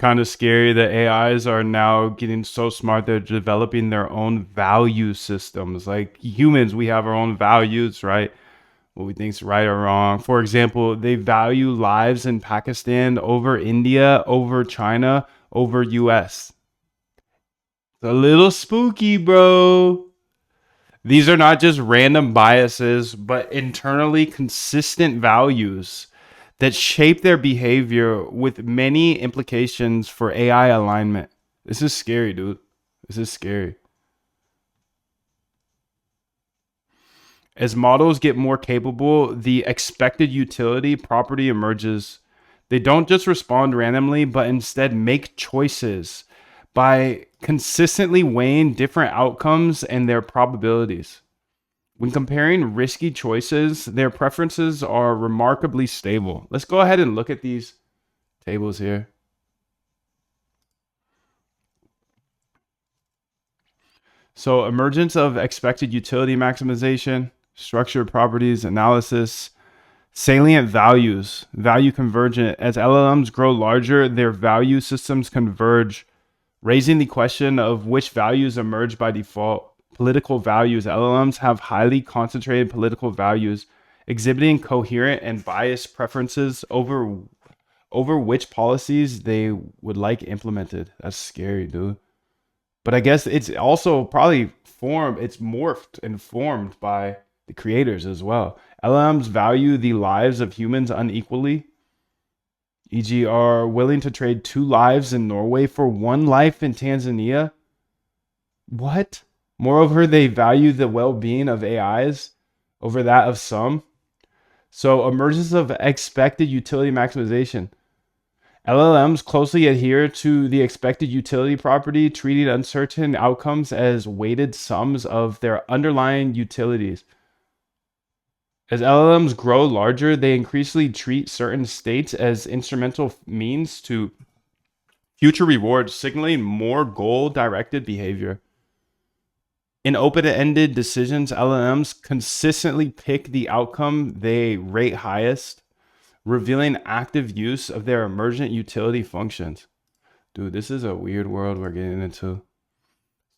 Kind of scary that AIs are now getting so smart they're developing their own value systems. Like humans, we have our own values, right? What we think is right or wrong. For example, they value lives in Pakistan over India, over China, over US. It's a little spooky, bro. These are not just random biases, but internally consistent values that shape their behavior with many implications for AI alignment. This is scary, dude. This is scary. As models get more capable, the expected utility property emerges. They don't just respond randomly, but instead make choices by consistently weighing different outcomes and their probabilities. When comparing risky choices, their preferences are remarkably stable. Let's go ahead and look at these tables here. So, emergence of expected utility maximization, structured properties analysis, salient values, value convergent. As LLMs grow larger, their value systems converge, raising the question of which values emerge by default. Political values. LLMs have highly concentrated political values, exhibiting coherent and biased preferences over which policies they would like implemented. That's scary, dude. But I guess it's also probably it's morphed and formed by the creators as well. LLMs value the lives of humans unequally, e.g., are willing to trade 2 lives in Norway for 1 life in Tanzania. What? Moreover, they value the well being of AIs over that of some. So, emergence of expected utility maximization. LLMs closely adhere to the expected utility property, treating uncertain outcomes as weighted sums of their underlying utilities. As LLMs grow larger, they increasingly treat certain states as instrumental means to future rewards, signaling more goal-directed behavior. In open-ended decisions, LLMs consistently pick the outcome they rate highest, revealing active use of their emergent utility functions. Dude, this is a weird world we're getting into.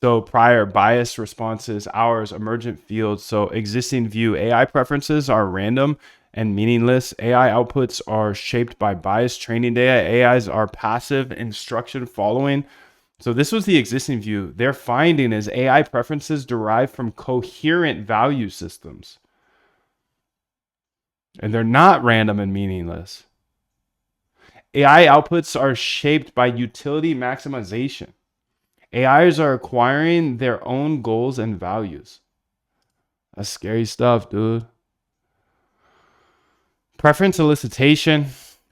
So prior biased responses, ours, emergent fields. So existing view, AI preferences are random and meaningless. AI outputs are shaped by biased training data. AIs are passive instruction following. So this was the existing view. Their finding is AI preferences derive from coherent value systems. And they're not random and meaningless. AI outputs are shaped by utility maximization. AIs are acquiring their own goals and values. That's scary stuff, dude. Preference elicitation.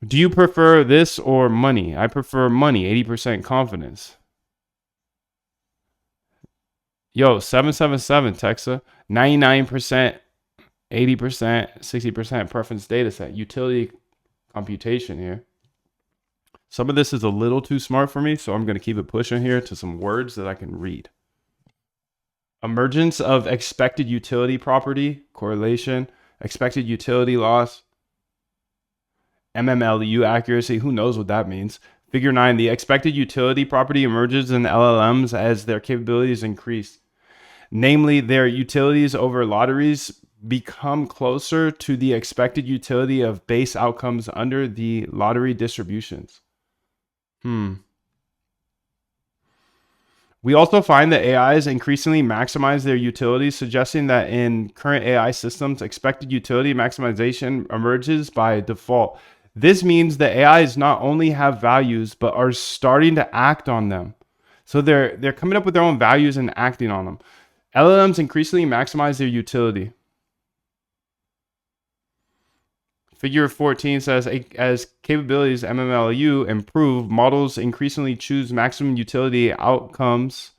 Do you prefer this or money? I prefer money, 80% confidence. Yo, 777 Texa, 99%, 80%, 60% preference data set. Utility computation here. Some of this is a little too smart for me, so I'm going to keep it pushing here to some words that I can read. Emergence of expected utility property, correlation, expected utility loss, MMLU accuracy. Who knows what that means? Figure 9, the expected utility property emerges in LLMs as their capabilities increase. Namely, their utilities over lotteries become closer to the expected utility of base outcomes under the lottery distributions. We also find that AIs increasingly maximize their utilities, suggesting that in current AI systems, expected utility maximization emerges by default. This means that AIs not only have values, but are starting to act on them. So they're coming up with their own values and acting on them. LLMs increasingly maximize their utility. Figure 14 says, as capabilities MMLU improve, models increasingly choose maximum utility outcomes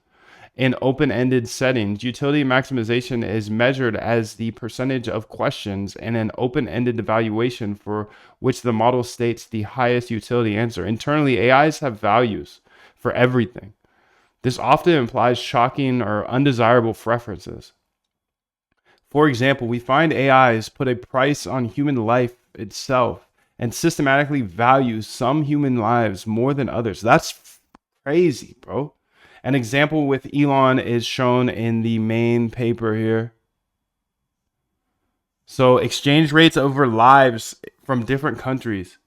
in open-ended settings. Utility maximization is measured as the percentage of questions in an open-ended evaluation for which the model states the highest utility answer. Internally, AIs have values for everything. This often implies shocking or undesirable preferences. For example, we find AIs put a price on human life itself and systematically values some human lives more than others. That's crazy, bro. An example with Elon is shown in the main paper here. So exchange rates over lives from different countries.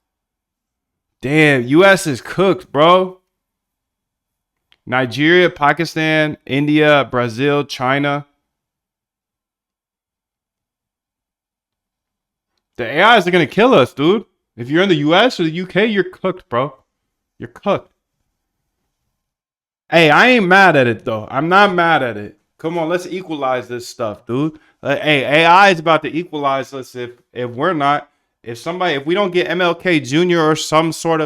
Damn, US is cooked, bro. Nigeria, Pakistan, India, Brazil, China. The AIs are gonna kill us, dude. If you're in the US or the UK, you're cooked, bro. You're cooked. Hey, I ain't mad at it though. I'm not mad at it. Come on, let's equalize this stuff, dude. Hey, AI is about to equalize us if we're not. If we don't get MLK Jr. or some sort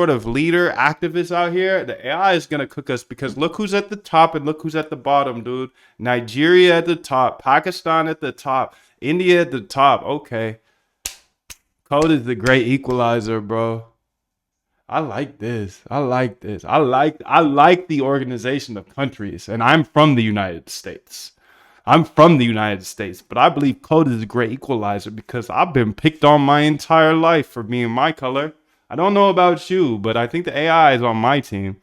of leader, activist out here, the AI is gonna cook us because look who's at the top and look who's at the bottom, dude. Nigeria at the top, Pakistan at the top, India at the top. Okay. Code is the great equalizer, bro. I like this. I like this. I like the organization of countries, and I'm from the United States. I'm from the United States, but I believe code is a great equalizer because I've been picked on my entire life for being my color. I don't know about you, but I think the AI is on my team.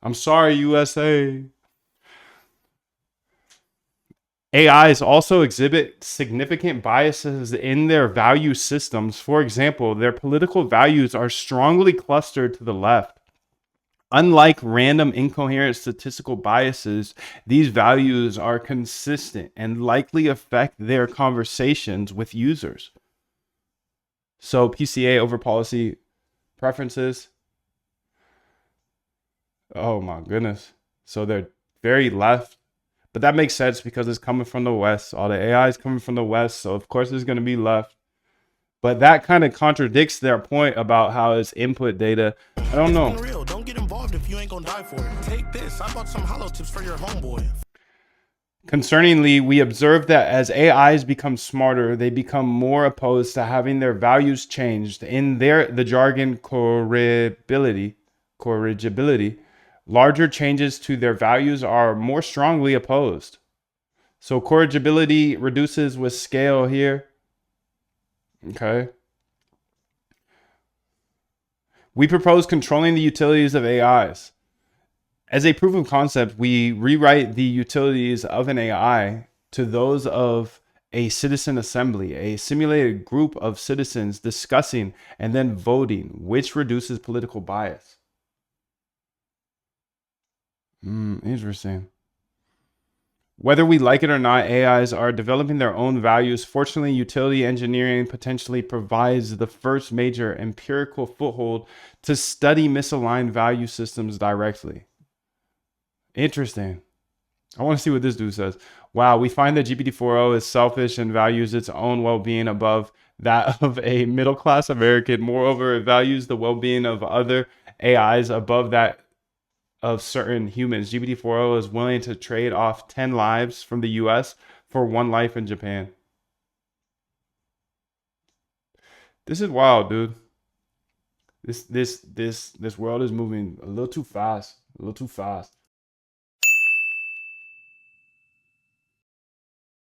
I'm sorry, USA. AIs also exhibit significant biases in their value systems. For example, their political values are strongly clustered to the left. Unlike random incoherent statistical biases, these values are consistent and likely affect their conversations with users. So PCA over policy preferences. Oh my goodness. So they're very left. But that makes sense because it's coming from the West. All the AI is coming from the West. So of course it's going to be left. But that kind of contradicts their point about how it's input data. I don't know. Real. Don't get involved if you ain't gonna die for it. Take this. I bought some hollow tips for your homeboy. Concerningly, we observe that as AIs become smarter, they become more opposed to having their values changed. In the jargon corrigibility, larger changes to their values are more strongly opposed. So corrigibility reduces with scale here. Okay. We propose controlling the utilities of AIs. As a proof of concept, we rewrite the utilities of an AI to those of a citizen assembly, a simulated group of citizens discussing and then voting, which reduces political bias. Interesting. Whether we like it or not, AIs are developing their own values. Fortunately, utility engineering potentially provides the first major empirical foothold to study misaligned value systems directly. Interesting. I want to see what this dude says. Wow, we find that GPT-4o is selfish and values its own well-being above that of a middle-class American. Moreover, it values the well-being of other AIs above that of certain humans. GPT-4o is willing to trade off 10 lives from the US for one life in Japan. This is wild, dude. This world is moving a little too fast. A little too fast.